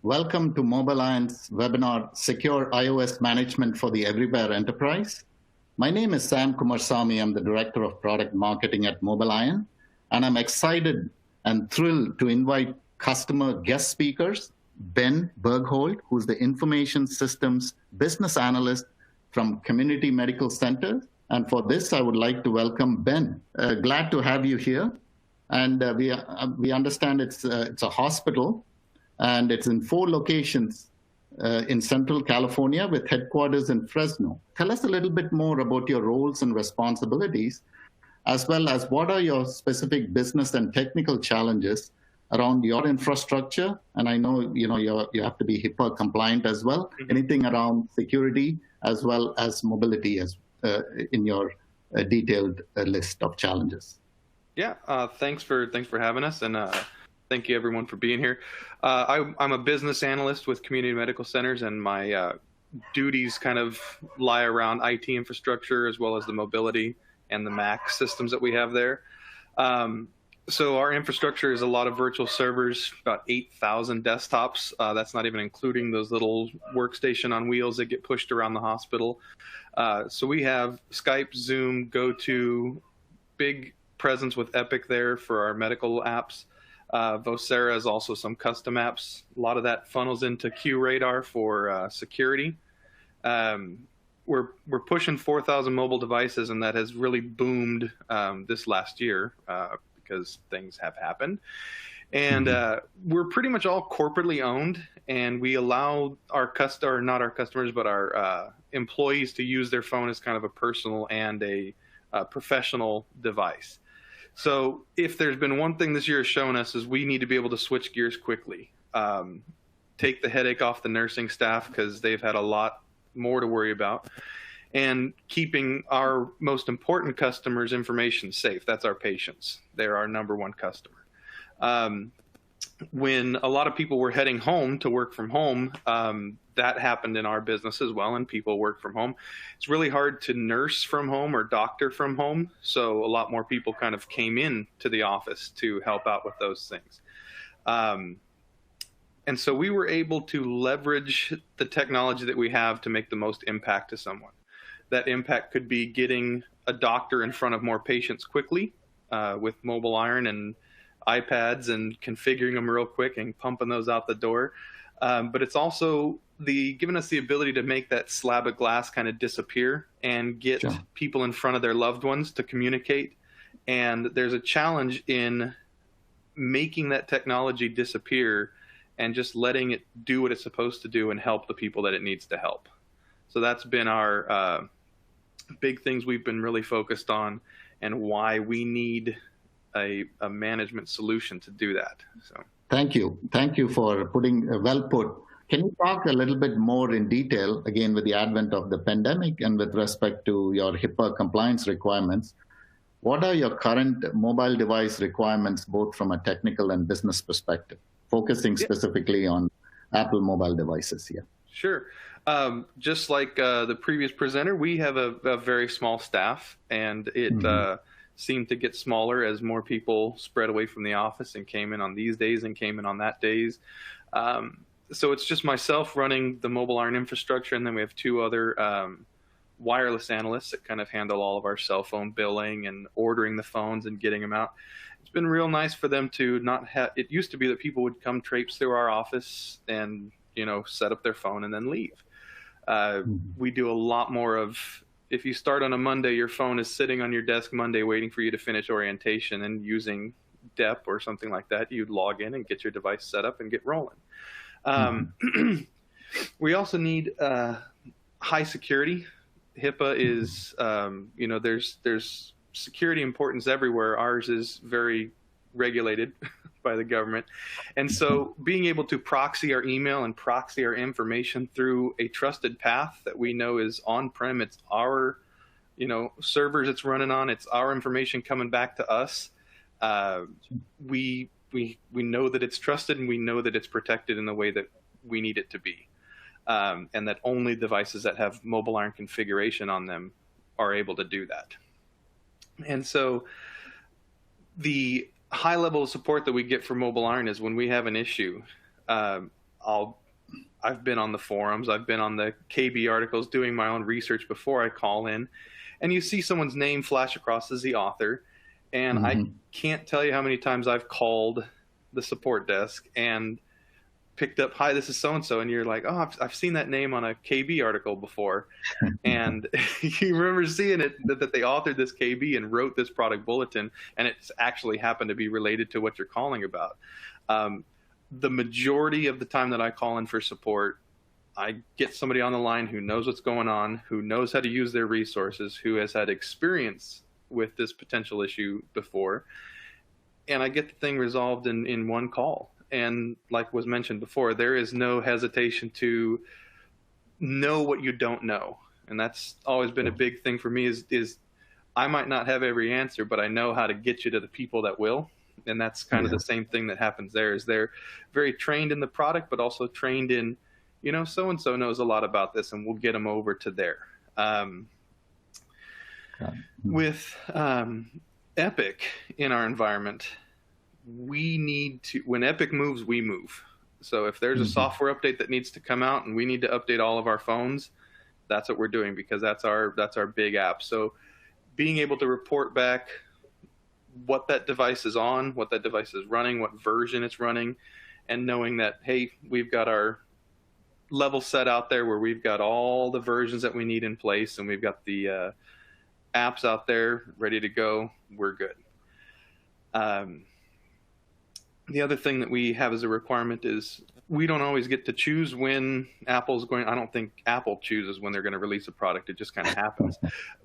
Welcome to MobileIron's webinar, Secure iOS Management for the Everywhere Enterprise. My name is Sam Kumarsamy. I'm the Director of Product Marketing at MobileIron, and I'm excited and thrilled to invite customer guest speakers, Ben Bergthold, who's the Information Systems Business Analyst from Community Medical Center. And for this, I would like to welcome Ben. Glad to have you here. And we understand it's a hospital, and it's in 4 locations in Central California with headquarters in Fresno. Tell us a little bit more about your roles and responsibilities, as well as what are your specific business and technical challenges around your infrastructure. And I know you have to be HIPAA compliant as well. Anything around security as well as mobility as in your detailed list of challenges. Yeah, thanks for having us, and thank you everyone for being here. I'm a business analyst with Community Medical Centers, and my duties kind of lie around IT infrastructure as well as the mobility and the Mac systems that we have there. So our infrastructure is a lot of virtual servers, about 8,000 desktops. That's not even including those little workstation on wheels that get pushed around the hospital. So we have Skype, Zoom, GoTo, big presence with Epic there for our medical apps. Vocera is also some custom apps. A lot of that funnels into QRadar for security. We're pushing 4,000 mobile devices, and that has really boomed this last year because things have happened. And we're pretty much all corporately owned, and we allow our not our customers, but our employees to use their phone as kind of a personal and a professional device. So if there's been one thing this year has shown us is we need to be able to switch gears quickly, take the headache off the nursing staff because they've had a lot more to worry about, and keeping our most important customers' information safe. That's our patients. They're our number one customer. When a lot of people were heading home to work from home, that happened in our business as well, and people work from home. It's really hard to nurse from home or doctor from home, so a lot more people kind of came in to the office to help out with those things. And so we were able to leverage the technology that we have to make the most impact to someone. That impact could be getting a doctor in front of more patients quickly with MobileIron and iPads and configuring them real quick and pumping those out the door. But it's also giving us the ability to make that slab of glass kind of disappear and get people in front of their loved ones to communicate. And there's a challenge in making that technology disappear and just letting it do what it's supposed to do and help the people that it needs to help. So that's been our big things we've been really focused on, and why we need a management solution to do that. So thank you for putting well put. Can you talk a little bit more in detail, again, with the advent of the pandemic and with respect to your HIPAA compliance requirements? What are your current mobile device requirements, both from a technical and business perspective, focusing specifically on Apple mobile devices here? Sure. Just like the previous presenter, we have a very small staff, and it seemed to get smaller as more people spread away from the office and came in on these days and came in on that days. So it's just myself running the MobileIron infrastructure, and then we have 2 other wireless analysts that kind of handle all of our cell phone billing and ordering the phones and getting them out. It's been real nice for them to not have, it used to be that people would come traipse through our office and, set up their phone and then leave. We do a lot more of, if you start on a Monday, your phone is sitting on your desk Monday waiting for you to finish orientation, and using DEP or something like that, you'd log in and get your device set up and get rolling. We also need high security. HIPAA is, there's security importance everywhere. Ours is very regulated by the government. And so being able to proxy our email and proxy our information through a trusted path that we know is on-prem, it's our, servers it's running on, it's our information coming back to us. We know that it's trusted, and we know that it's protected in the way that we need it to be. And that only devices that have MobileIron configuration on them are able to do that. And so the high level of support that we get from MobileIron is when we have an issue. I've been on the forums, I've been on the KB articles doing my own research before I call in, and you see someone's name flash across as the author, and I can't tell you how many times I've called the support desk and picked up, "Hi, this is so-and-so," and you're like, "Oh, I've seen that name on a KB article before." And you remember seeing it, that they authored this KB and wrote this product bulletin, and it's actually happened to be related to what you're calling about. The majority of the time that I call in for support, I get somebody on the line who knows what's going on, who knows how to use their resources, who has had experience with this potential issue before, and I get the thing resolved in one call. And like was mentioned before, there is no hesitation to know what you don't know. And that's always been a big thing for me is I might not have every answer, but I know how to get you to the people that will. And that's kind of the same thing that happens there, is they're very trained in the product, but also trained in, so-and-so knows a lot about this, and we'll get them over to there. With Epic in our environment, we need to, when Epic moves, we move. So if there's a software update that needs to come out and we need to update all of our phones, that's what we're doing, because that's our big app. So being able to report back what that device is on, what that device is running, what version it's running, and knowing that, hey, we've got our level set out there where we've got all the versions that we need in place, and we've got the apps out there ready to go, we're good. The other thing that we have as a requirement is we don't always get to choose when Apple's going. I don't think Apple chooses when they're going to release a product. It just kind of happens.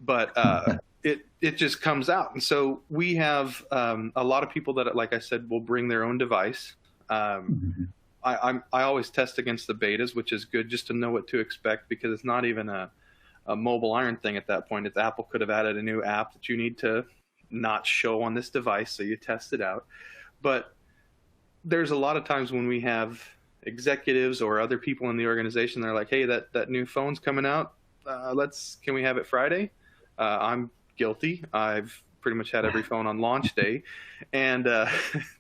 But it just comes out. And so we have a lot of people that, like I said, will bring their own device. I always test against the betas, which is good just to know what to expect, because it's not even a MobileIron thing at that point. It's Apple could have added a new app that you need to not show on this device, so you test it out. But there's a lot of times when we have executives or other people in the organization, they're like, "Hey, that new phone's coming out. Can we have it Friday?" I'm guilty. I've pretty much had every phone on launch day, and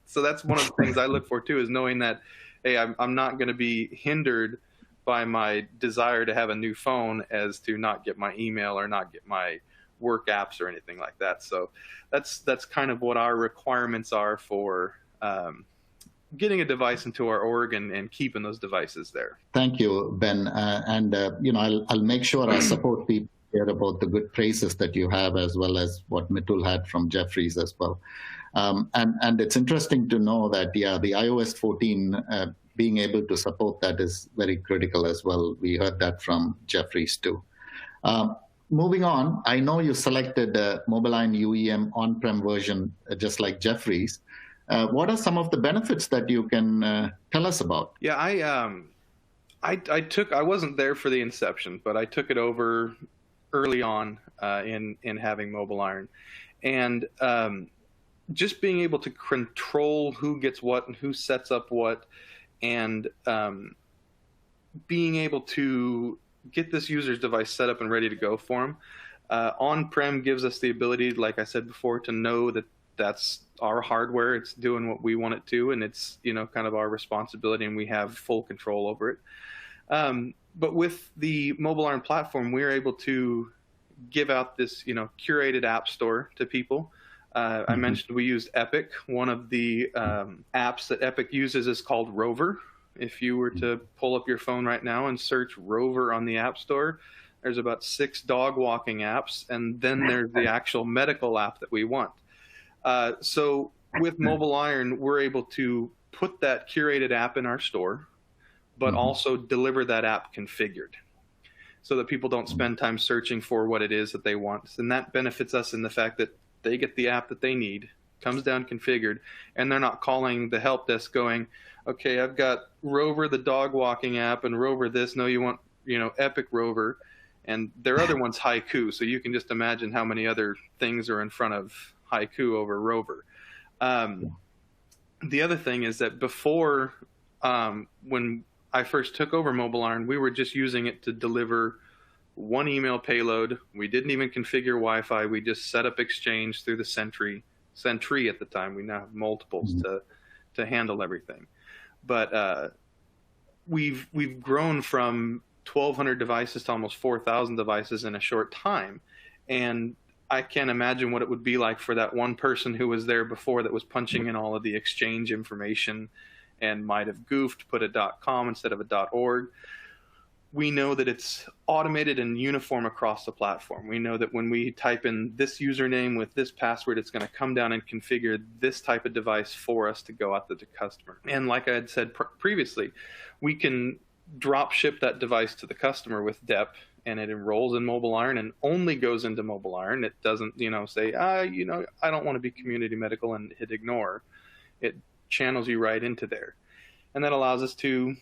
so that's one of the things I look for too, is knowing that, hey, I'm not going to be hindered by my desire to have a new phone as to not get my email or not get my work apps or anything like that. So that's kind of what our requirements are for getting a device into our org and keeping those devices there. Thank you, Ben. I'll make sure our support people hear about the good praises that you have, as well as what Mitul had from Jeffries as well. And it's interesting to know that, the iOS 14 being able to support that is very critical as well. We heard that from Jeffries too. Moving on, I know you selected MobileIron UEM on-prem version, just like Jeffries. What are some of the benefits that you can tell us about? Yeah, I wasn't there for the inception, but I took it over early on in having MobileIron, and just being able to control who gets what and who sets up what, and being able to get this user's device set up and ready to go for them. On-prem gives us the ability, like I said before, to know that that's our hardware. It's doing what we want it to, and it's kind of our responsibility, and we have full control over it. But with the MobileIron platform, we're able to give out this curated app store to people. I mentioned we used Epic. One of the apps that Epic uses is called Rover. If you were to pull up your phone right now and search Rover on the App Store, there's about 6 dog walking apps, and then there's the actual medical app that we want. So with MobileIron, we're able to put that curated app in our store, but also deliver that app configured, so that people don't spend time searching for what it is that they want. And that benefits us in the fact that they get the app that they need, comes down configured, and they're not calling the help desk going, "Okay, I've got Rover, the dog walking app, and Rover this. No, you want, Epic Rover." And their other one's Haiku. So you can just imagine how many other things are in front of Haiku over Rover. The other thing is that before, when I first took over MobileIron, we were just using it to deliver one email payload. We didn't even configure Wi-Fi. We just set up Exchange through the Sentry at the time. We now have multiples to handle everything. But we've grown from 1,200 devices to almost 4,000 devices in a short time. And I can't imagine what it would be like for that one person who was there before that was punching in all of the exchange information and might have goofed, put a .com instead of a .org. We know that it's automated and uniform across the platform. We know that when we type in this username with this password, it's going to come down and configure this type of device for us to go out to the customer. And like I had said previously, we can drop ship that device to the customer with DEP, and it enrolls in MobileIron and only goes into MobileIron. It doesn't, say, I don't want to be community medical and hit ignore. It channels you right into there. And that allows us to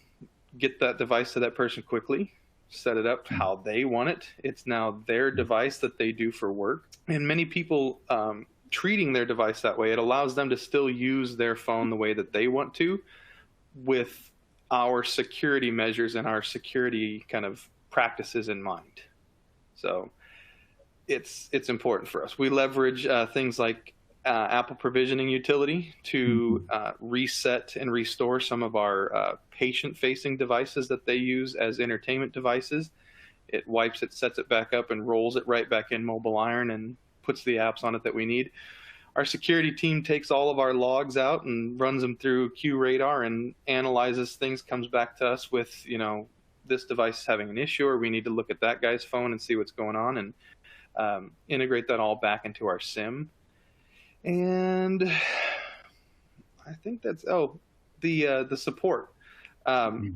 get that device to that person quickly, set it up how they want it. It's now their device that they do for work. And many people treating their device that way, it allows them to still use their phone the way that they want to, with our security measures and our security kind of practices in mind. So it's important for us. We leverage things like Apple Provisioning Utility to reset and restore some of our patient-facing devices that they use as entertainment devices. It wipes it, sets it back up, and rolls it right back in MobileIron and puts the apps on it that we need. Our security team takes all of our logs out and runs them through QRadar and analyzes things, comes back to us with, this device is having an issue, or we need to look at that guy's phone and see what's going on, and integrate that all back into our SIM. And I think that's the support.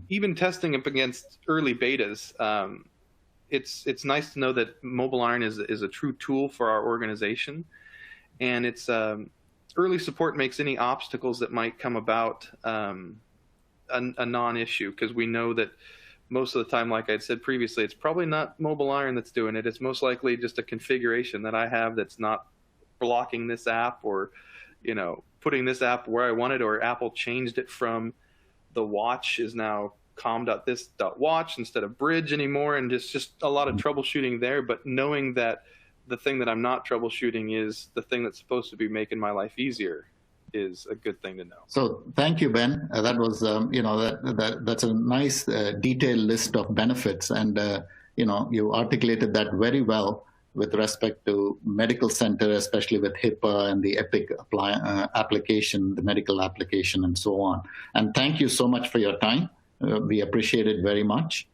Even testing up against early betas, it's nice to know that MobileIron is a true tool for our organization, and it's early support makes any obstacles that might come about a non-issue, because we know that most of the time, like I said previously, it's probably not MobileIron that's doing it. It's most likely just a configuration that I have that's not blocking this app, or putting this app where I want it, or Apple changed it from the watch is now com.this.watch instead of bridge anymore, and just a lot of troubleshooting there. But knowing that the thing that I'm not troubleshooting is the thing that's supposed to be making my life easier is a good thing to know. So thank you, Ben. That was that's a nice detailed list of benefits, and you articulated that very well with respect to medical center, especially with HIPAA and the EPIC application, the medical application, and so on. And thank you so much for your time. We appreciate it very much.